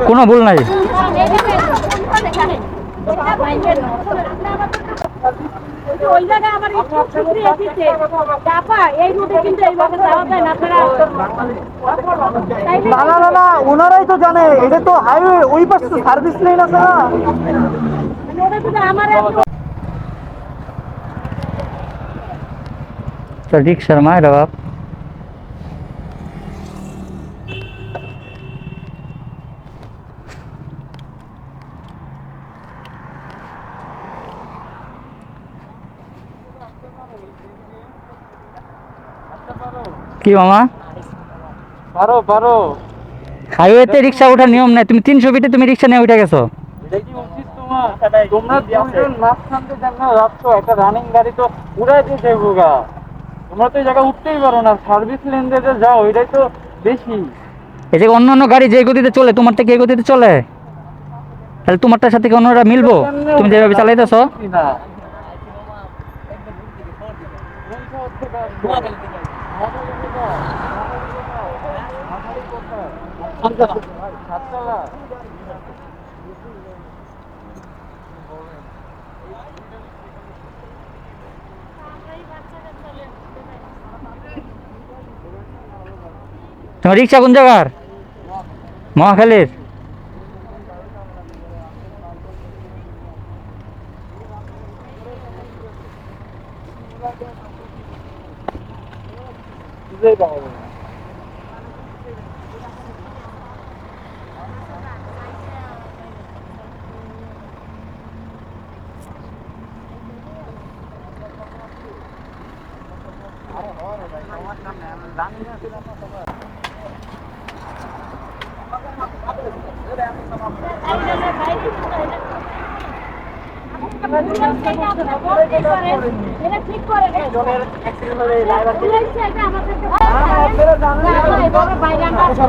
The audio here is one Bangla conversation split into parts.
কোনো ভুল নাই। ওই জায়গায় আমার এই রুটে কিন্তু এইভাবে যাওয়া যায় না আপনারা। না না না, ওনারাই তো জানে, এটা তো হাইওয়ে, ওই পাশে তো সার্ভিস লেন আছে না। তো রিক্সার মায়ের বাপ কি মামা, পারো পারো, হাইওয়েতে রিক্সা ওঠার নিয়ম নাই, তুমি 300 ফিটে তুমি রিক্সা নিয়ে উঠে গেছো। এটা কি উচিত তোমার? তোমরা দুজন মাঝখান দিয়ে যেন যাচ্ছ, একটা রানিং গাড়ি তো উড়াই দিয়ে যাবো গা। তোমরা তো এই জায়গায় উঠতেই পারো না, সার্ভিস লেন দিয়ে যে যাও, এটাই তো বেশি। এই যে অন্য অন্য গাড়ি যে গতিতে চলে তোমার থেকে এই গতিতে চলে, তাহলে তোমারটার সাথে কি অন্যরা মিলবো? তুমি যেভাবে চালাইতেছো। না তোমার রিক্সা কোন জায়গার? মহাখালীর?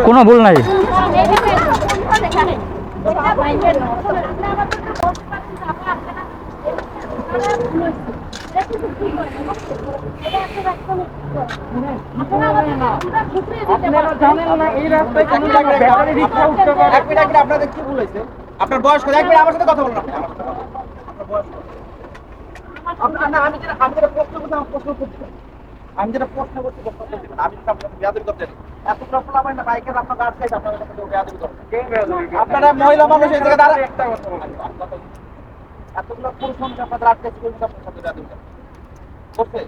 কোনো ভুল নাই। আপনাদের কি ভুল হয়েছে? আপনার বয়স কত? একবার আমার সাথে কথা বলুন। আমি যেটা প্রশ্ন করছি আমি বেয়াদবি করতে এতগুলো আমার না বাইকের আপনার গাড়ি চাইছে আপনাদের কাছে বেয়াদবি করতে। আপনারা মহিলা মানুষ এই জায়গায় দাঁড়ায় একটা কথা বলুন। এতগুলো পুরুষ মানুষ আপনাদের আটকাইছে, কোন আপনার সাথে বেয়াদবি করতে?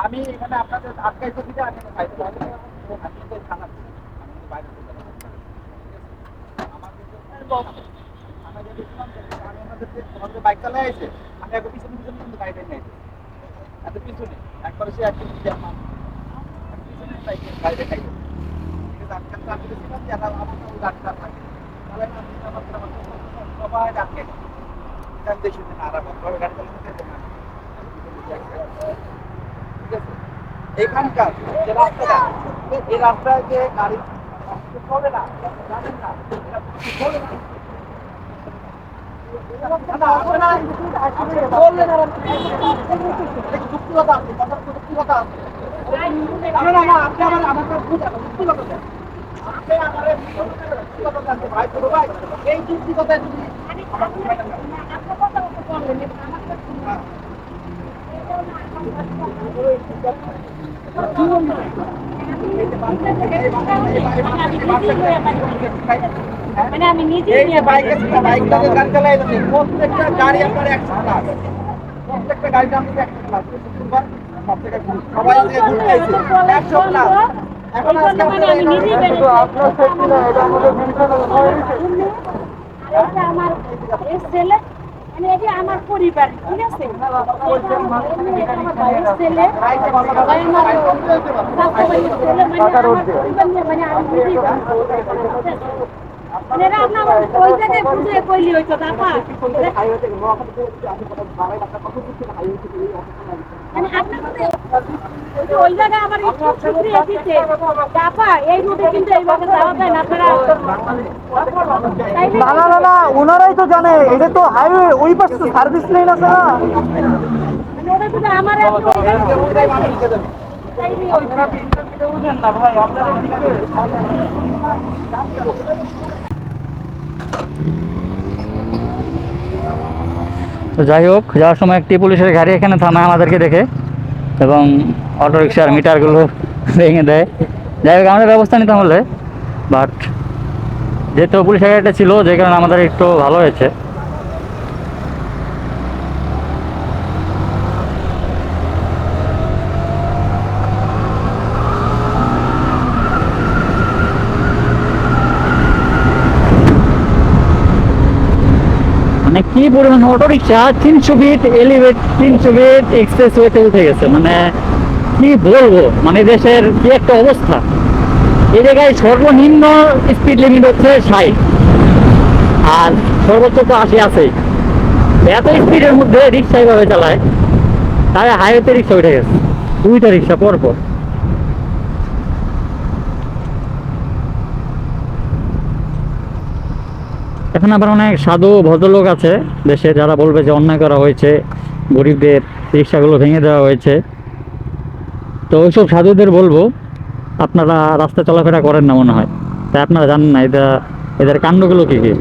আমি এখানে আপনাদের আটকাইতে দিতে আমি খাইতে পারি আমি তো থানা বাইরে আমাদের বাইক চালাই আছে, আমি একবার পিছনে পিছনে কিন্তু গাড়ি নিয়ে এত পিছনে একবার সে এক পিছনে গাড়িটা খাই সবাই ডাকে এখানকার যে রাস্তাটা, এই রাস্তায় যে গাড়ি চলে না, জানেন না চলে না। মানে আমি নিজেই প্রত্যেকটা গাড়ি আপনার 100 প্লাস, প্রত্যেকটা গাড়িটা আমাদের 100 প্লাস, সবাই যে ঘুরতে এসেছে 100 প্লাস। এখন আজকে আমি নিজেই আপনার সেফটি না, এটা আমাদের আমার ছেলে, মানে এটা আমার পরিবার, ঠিক আছে? আমার ভাইয়ের ছেলে, মানে আমি নিজেই ওই জায়গায় বুঝে কইলি হইতো দাদা, মানে আপনার ওই জায়গায় আমার এই রুটে কিন্তু এইভাবে যাওয়া যায় না আপনারা। না না না, ওনারাই তো জানে, এটা তো হাইওয়ে, ওই পাশে তো সার্ভিস লেন আছে না। আমার বুঝেন না ভাই, আপনারা এদিকে তো যাই হোক, যাওয়ার সময় একটি পুলিশের গাড়ি এখানে থামায় আমাদেরকে দেখে, এবং অটোরিকশার মিটারগুলো ভেঙে দেয়। যাই হোক, আমাদের ব্যবস্থা নিতে হলে, বাট যেহেতু পুলিশের গাড়িটা ছিল, যে কারণে আমাদের একটু ভালো হয়েছে। মানে কি পরিমাণ autorickshaw 300 feet elevate, 300 feet express ওয়েতে উঠে গেছে। মানে কি বলবো, মানে দেশের কি একটা অবস্থা। এই জায়গায় সর্বনিম্ন স্পিড লিমিট হচ্ছে 60, আর সর্বোচ্চ তো 80 আছে। এত স্পিডের মধ্যে রিক্সা এইভাবে চালায়, তাই হাইওয়েতে রিক্সা উঠে গেছে, 2টা রিক্সা পর পর। এখন আবার অনেক সাধু ভদ্রলোক আছে দেশে, যারা বলবে যে অন্যায় করা হয়েছে, গরিবদের রিক্সাগুলো ভেঙে দেওয়া হয়েছে। তো ওইসব সাধুদের বলবো, আপনারা রাস্তা চলাফেরা করেন না মনে হয়, তাই আপনারা জানেন না এদের কাণ্ডগুলো কী কী।